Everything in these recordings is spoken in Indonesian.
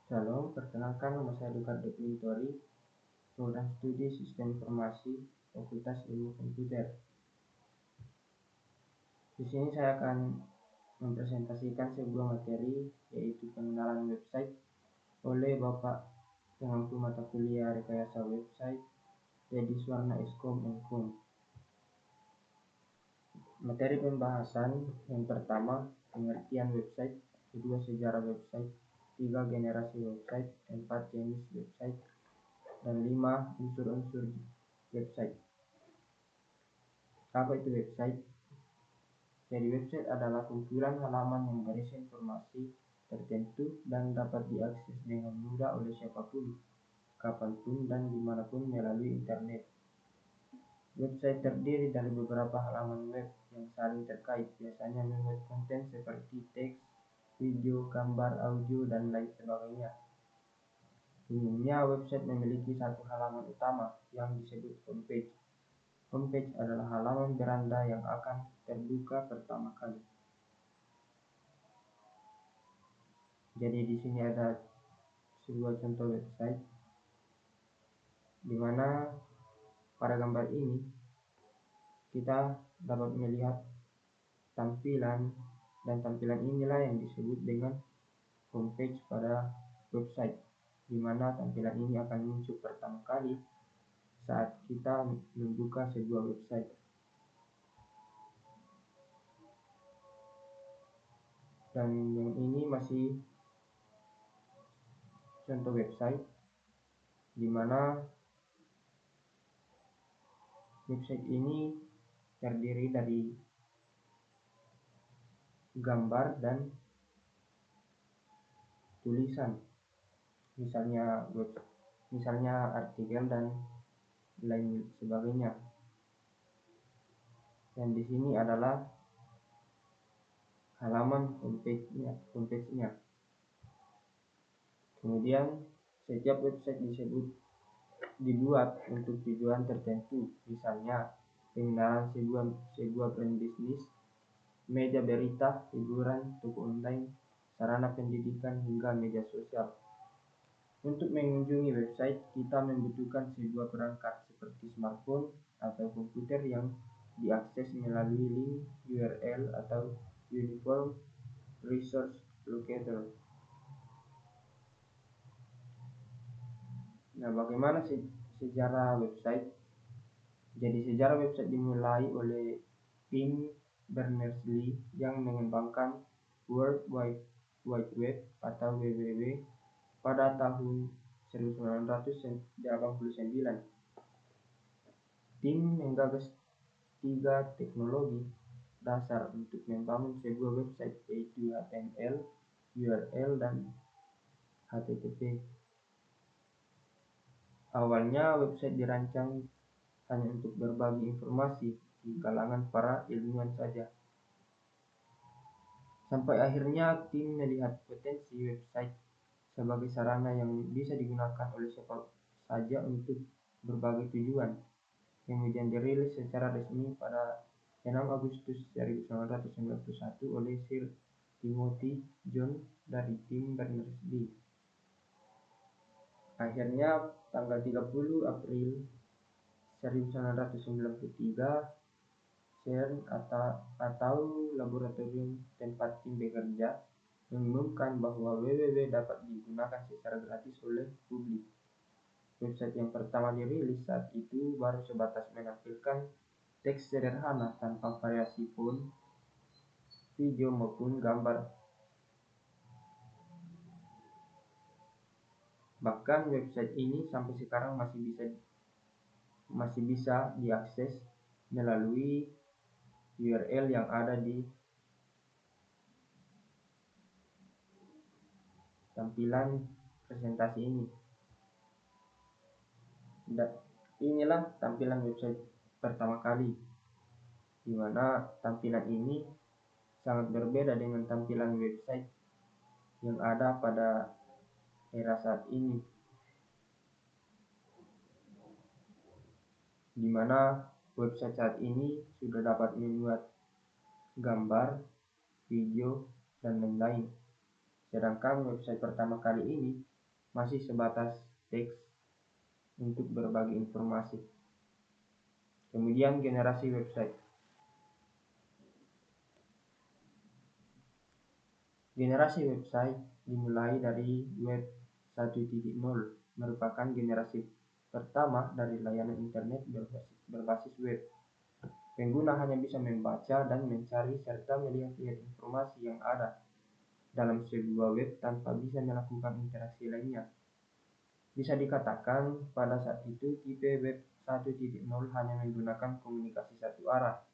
Shalom, perkenalkan nama saya Dukar Depintori, Program Studi Sistem Informasi, Fakultas Ilmu Komputer. Di sini saya akan mempresentasikan sebuah materi, yaitu pengenalan website oleh Bapak pengampu mata kuliah Rekayasa Website, Dedi Suwarna Eskom MKOM. Materi pembahasan yang pertama, pengertian website, kedua sejarah website, 3 generasi website, 4 jenis website, dan 5 unsur-unsur website. Apa itu website? Jadi website adalah kumpulan halaman yang berisi informasi tertentu dan dapat diakses dengan mudah oleh siapapun, kapanpun, dan dimanapun melalui internet. Website terdiri dari beberapa halaman web yang saling terkait, biasanya memuat konten seperti teks, video, gambar, audio, dan lain sebagainya. Umumnya website memiliki satu halaman utama yang disebut homepage. Homepage adalah halaman beranda yang akan terbuka pertama kali. Jadi di sini ada sebuah contoh website di mana pada gambar ini kita dapat melihat tampilan, dan tampilan inilah yang disebut dengan homepage pada website, di mana tampilan ini akan muncul pertama kali saat kita membuka sebuah website. Dan yang ini masih contoh website, di mana website ini terdiri dari gambar dan tulisan, misalnya artikel dan lain sebagainya. Dan di sini adalah halaman homepage-nya. Kemudian setiap website dibuat untuk tujuan tertentu, misalnya pengenalan sebuah brand bisnis, media berita, hiburan, toko online, sarana pendidikan, hingga media sosial. Untuk mengunjungi website, kita membutuhkan sebuah perangkat seperti smartphone atau komputer yang diakses melalui link URL atau Uniform Resource Locator. Nah, bagaimana sejarah website? Jadi sejarah website dimulai oleh Tim Berners-Lee yang mengembangkan World Wide Web atau WWW pada tahun 1989. Tim menggagas 3 teknologi dasar untuk membangun sebuah website, yaitu HTML, URL, dan HTTP. Awalnya website dirancang hanya untuk berbagi informasi di kalangan para ilmuwan saja. Sampai akhirnya tim melihat potensi website sebagai sarana yang bisa digunakan oleh siapa saja untuk berbagai tujuan. Kemudian dirilis secara resmi pada 6 Agustus 1991 oleh Sir Timothy John dari tim Berners-Lee. Akhirnya tanggal 30 April 1993, CERN atau laboratorium tempat tim bekerja mengumumkan bahwa WWW dapat digunakan secara gratis oleh publik. Website yang pertama dirilis saat itu baru sebatas menampilkan teks sederhana tanpa variasi font, video maupun gambar. Bahkan website ini sampai sekarang masih bisa diakses melalui URL yang ada di tampilan presentasi ini. Dan inilah tampilan website pertama kali, di mana tampilan ini sangat berbeda dengan tampilan website yang ada pada era saat ini, di mana website saat ini sudah dapat memuat gambar, video, dan lain-lain. Sedangkan website pertama kali ini masih sebatas teks untuk berbagi informasi. Kemudian generasi website. Generasi website dimulai dari web 1.0, merupakan generasi pertama dari layanan internet berbasis web. Pengguna hanya bisa membaca dan mencari serta melihat-lihat informasi yang ada dalam sebuah web tanpa bisa melakukan interaksi lainnya. Bisa dikatakan pada saat itu tipe web 1.0 hanya menggunakan komunikasi satu arah,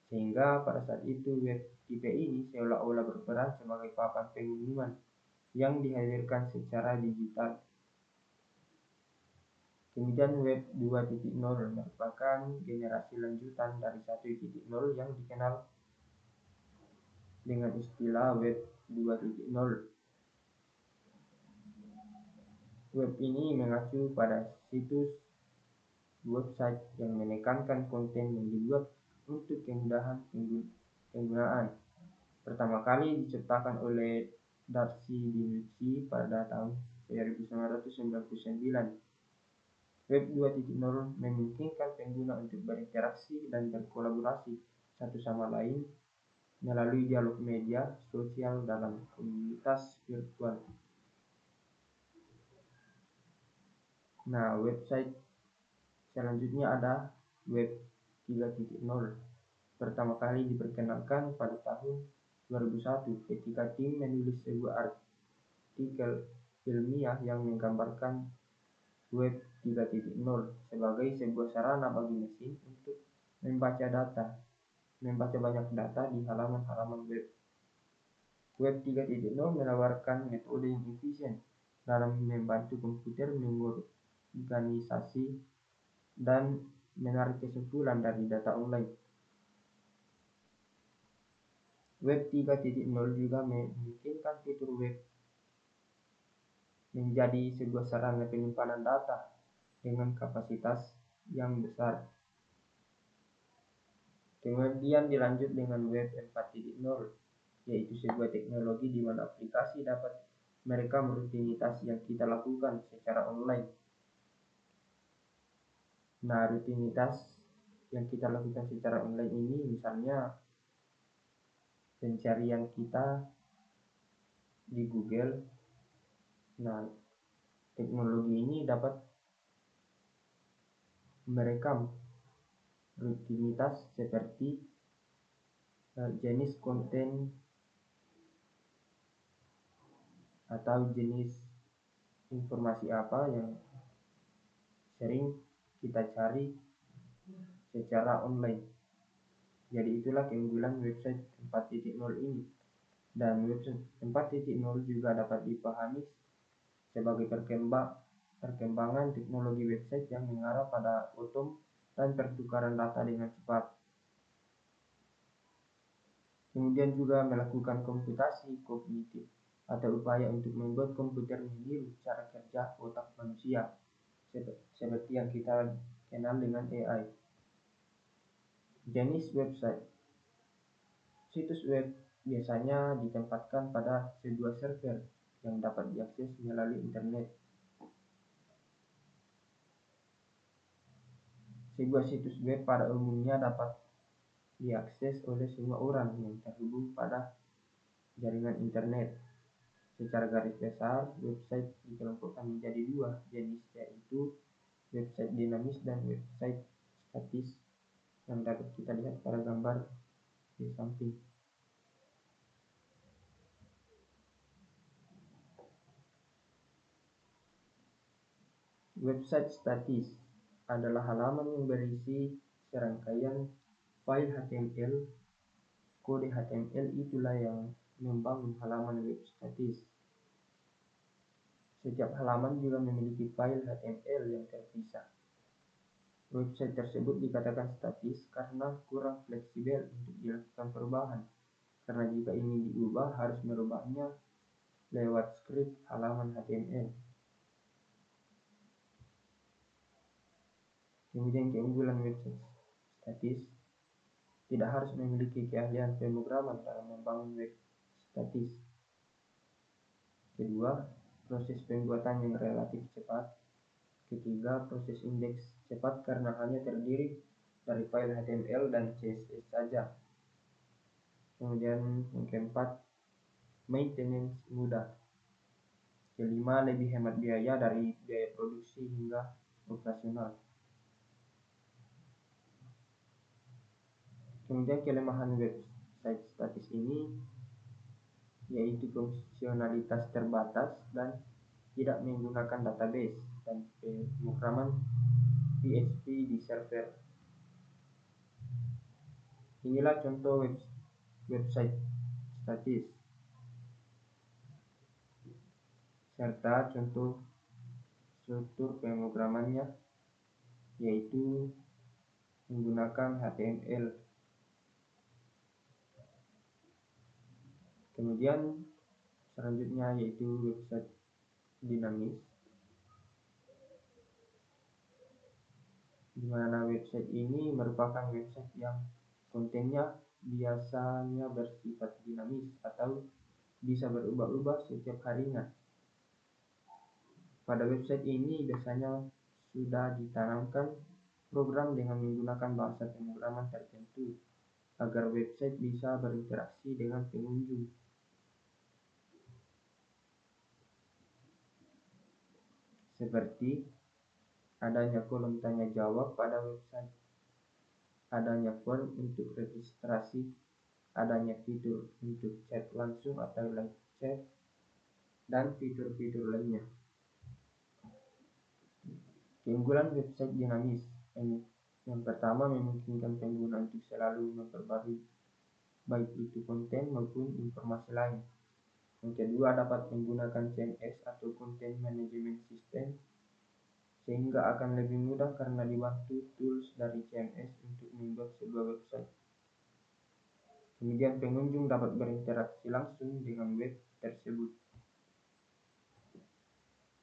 sehingga pada saat itu web tipe ini seolah-olah berperan sebagai papan pengumuman yang dihadirkan secara digital. Kemudian web 2.0 merupakan generasi lanjutan dari 1.0 yang dikenal dengan istilah web 2.0. Web ini mengacu pada situs website yang menekankan konten yang dibuat untuk kemudahan penggunaan. Pertama kali diciptakan oleh Darcy DeNucci pada tahun 1999. Web 2.0 memungkinkan pengguna untuk berinteraksi dan berkolaborasi satu sama lain melalui dialog media sosial dalam komunitas virtual. Nah, website selanjutnya ada web 3.0. Pertama kali diperkenalkan pada tahun 2001 ketika tim menulis sebuah artikel ilmiah yang menggambarkan web 3.0 sebagai sebuah sarana bagi mesin untuk membaca banyak data di halaman-halaman web. Web 3.0 menawarkan metode yang efisien dalam membantu komputer mengorganisasi dan menarik kesimpulan dari data online. Web 3.0 juga memungkinkan fitur web menjadi sebuah sarana penyimpanan data dengan kapasitas yang besar. Kemudian dilanjut dengan web 4.0, yaitu sebuah teknologi di mana aplikasi dapat merekam rutinitas yang kita lakukan secara online. Nah, rutinitas yang kita lakukan secara online ini misalnya pencarian kita di Google. Nah, teknologi ini dapat merekam rutinitas seperti jenis konten atau jenis informasi apa yang sering kita cari secara online. Jadi itulah keunggulan website 4.0 ini. Dan website 4.0 juga dapat dipahami sebagai perkembangan teknologi website yang mengarah pada dan pertukaran data dengan cepat. Kemudian juga melakukan komputasi kognitif atau upaya untuk membuat komputer meniru cara kerja otak manusia, seperti yang kita kenal dengan AI. Jenis website. Situs web biasanya ditempatkan pada sebuah server yang dapat diakses melalui internet. Sebuah situs web pada umumnya dapat diakses oleh semua orang yang terhubung pada jaringan internet. Secara garis besar, website dikelompokkan menjadi dua jenis, yaitu website dinamis dan website statis yang dapat kita lihat pada gambar di samping. Website statis adalah halaman yang berisi serangkaian file HTML. Kode HTML itulah yang membangun halaman web statis. Setiap halaman juga memiliki file HTML yang terpisah. Website tersebut dikatakan statis karena kurang fleksibel untuk dilakukan perubahan, karena jika ingin diubah harus merubahnya lewat skrip halaman HTML. Kemudian keunggulan website statis, tidak harus memiliki keahlian pemrograman dalam membangun web statis. Kedua, proses pembuatan yang relatif cepat. Ketiga, proses indeks cepat karena hanya terdiri dari file HTML dan CSS saja. Kemudian yang keempat, maintenance mudah. Kelima, lebih hemat biaya dari biaya produksi hingga operasional. Kemudian kelemahan website statis ini yaitu fungsionalitas terbatas dan tidak menggunakan database dan pemrograman PHP di server. Inilah contoh website statis serta contoh struktur pemrogramannya, yaitu menggunakan HTML. Kemudian selanjutnya yaitu website dinamis, di mana website ini merupakan website yang kontennya biasanya bersifat dinamis atau bisa berubah-ubah setiap harinya. Pada website ini biasanya sudah ditanamkan program dengan menggunakan bahasa pemrograman tertentu agar website bisa berinteraksi dengan pengunjung. Seperti adanya kolom tanya jawab pada website, adanya form untuk registrasi, adanya fitur untuk chat langsung atau live chat, dan fitur-fitur lainnya. Keunggulan website dinamis yang pertama, memungkinkan pengguna untuk selalu memperbarui baik itu konten maupun informasi lain. Yang kedua, dapat menggunakan CMS atau Content Management System, sehingga akan lebih mudah karena dibantu tools dari CMS untuk membuat sebuah website. Kemudian pengunjung dapat berinteraksi langsung dengan web tersebut.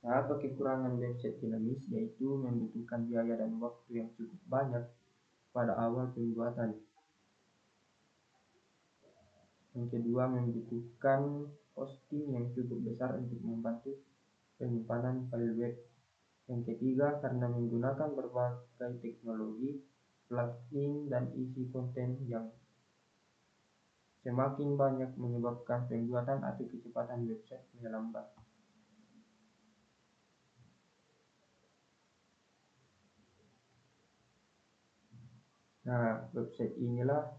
Nah, apa kekurangan website dinamis, yaitu membutuhkan biaya dan waktu yang cukup banyak pada awal pembuatan. Yang kedua, membutuhkan hosting yang cukup besar untuk membantu penyimpanan file web. Yang ketiga, karena menggunakan berbagai teknologi, plugin, dan isi konten yang semakin banyak menyebabkan pembuatan atau kecepatan website melambat. Nah, website inilah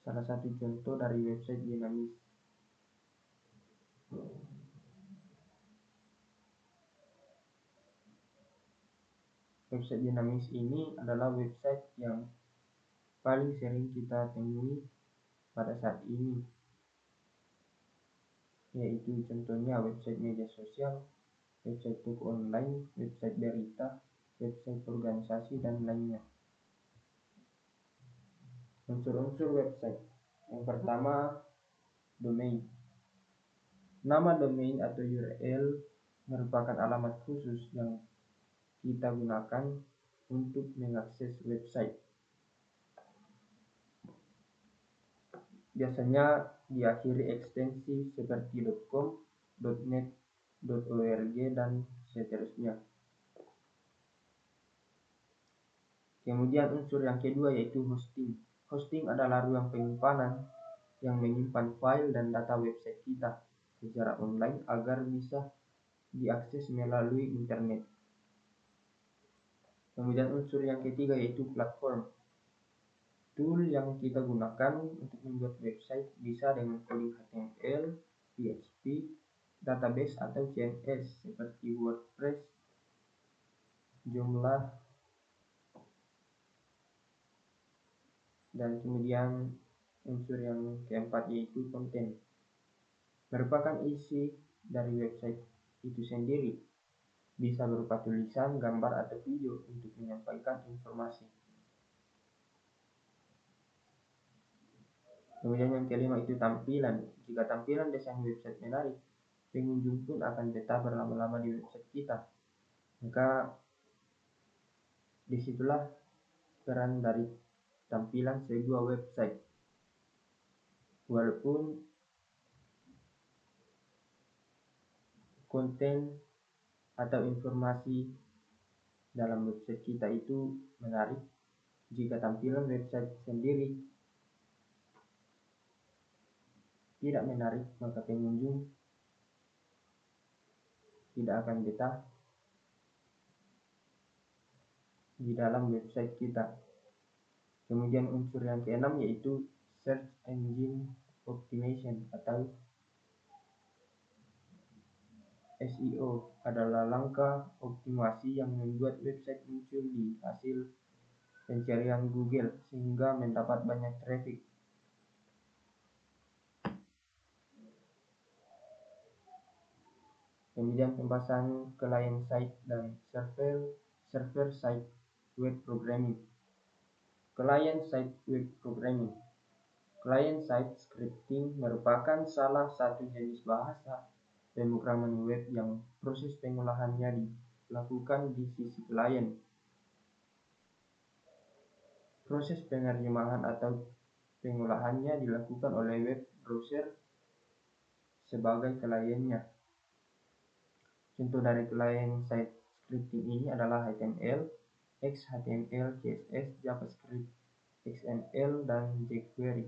salah satu contoh dari website dinamis. Website dinamis ini adalah website yang paling sering kita temui pada saat ini, yaitu contohnya website media sosial, website toko online, website berita, website organisasi, dan lainnya. Unsur-unsur website. Yang pertama, domain. Nama domain atau URL merupakan alamat khusus yang kita gunakan untuk mengakses website. Biasanya diakhiri ekstensi seperti .com, .net, .org, dan seterusnya. Kemudian unsur yang kedua yaitu hosting. Hosting adalah ruang penyimpanan yang menyimpan file dan data website kita secara online agar bisa diakses melalui internet. Kemudian unsur yang ketiga yaitu platform. Tool yang kita gunakan untuk membuat website bisa dengan coding HTML, PHP, database atau CMS seperti WordPress, Joomla, dan kemudian unsur yang keempat yaitu konten. Merupakan isi dari website itu sendiri, bisa berupa tulisan, gambar, atau video untuk menyampaikan informasi. Kemudian yang kelima itu tampilan. Jika tampilan desain website menarik, pengunjung pun akan betah berlama-lama di website kita. Maka disitulah peran dari tampilan sebuah website. Walaupun konten atau informasi dalam website kita itu menarik. Jika tampilan website sendiri tidak menarik, maka pengunjung tidak akan betah di dalam website kita. Kemudian unsur yang keenam yaitu Search Engine Optimization atau SEO adalah langkah optimasi yang membuat website muncul di hasil pencarian Google sehingga mendapat banyak traffic. Kemudian pembahasan client side dan server side web programming. Client side web programming. Client side scripting merupakan salah satu jenis bahasa pemrograman web yang proses pengolahannya dilakukan di sisi klien. Proses penerjemahan atau pengolahannya dilakukan oleh web browser sebagai kliennya. Contoh dari client side scripting ini adalah HTML, XHTML, CSS, JavaScript, XML, dan jQuery.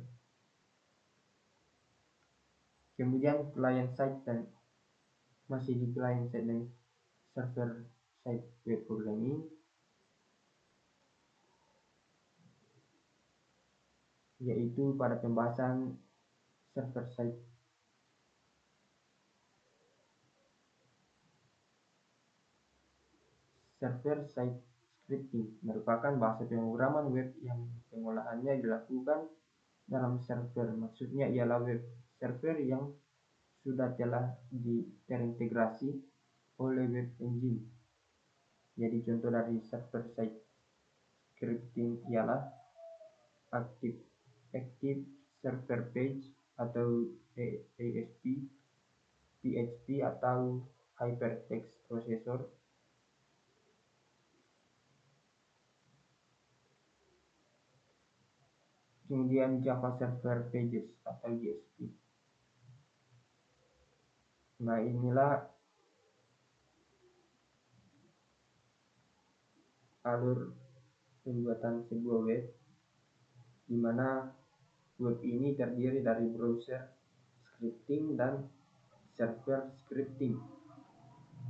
Kemudian client side dan masih di client side dan server side web programming, yaitu pada pembahasan server side. Server side scripting merupakan bahasa pemrograman web yang pengolahannya dilakukan dalam server. Maksudnya ialah web server yang sudah telah terintegrasi oleh web engine. Jadi contoh dari server side scripting ialah Active Server Page atau ASP, PHP atau Hypertext Processor, kemudian Java Server Pages atau JSP. Nah, inilah alur pembuatan sebuah web, di mana web ini terdiri dari browser scripting dan server scripting.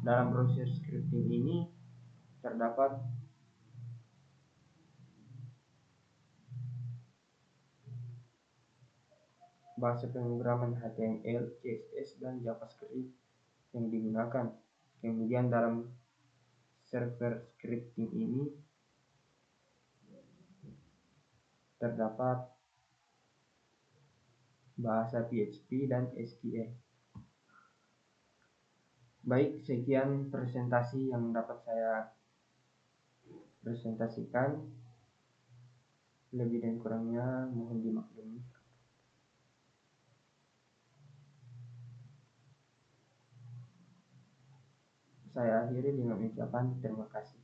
Dalam browser scripting ini terdapat bahasa pemrograman HTML, CSS, dan JavaScript yang digunakan. Kemudian dalam server scripting ini terdapat bahasa PHP dan SQL. Baik, sekian presentasi yang dapat saya presentasikan. Lebih dan kurangnya mohon dimaklumi. Saya akhiri dengan ucapan terima kasih.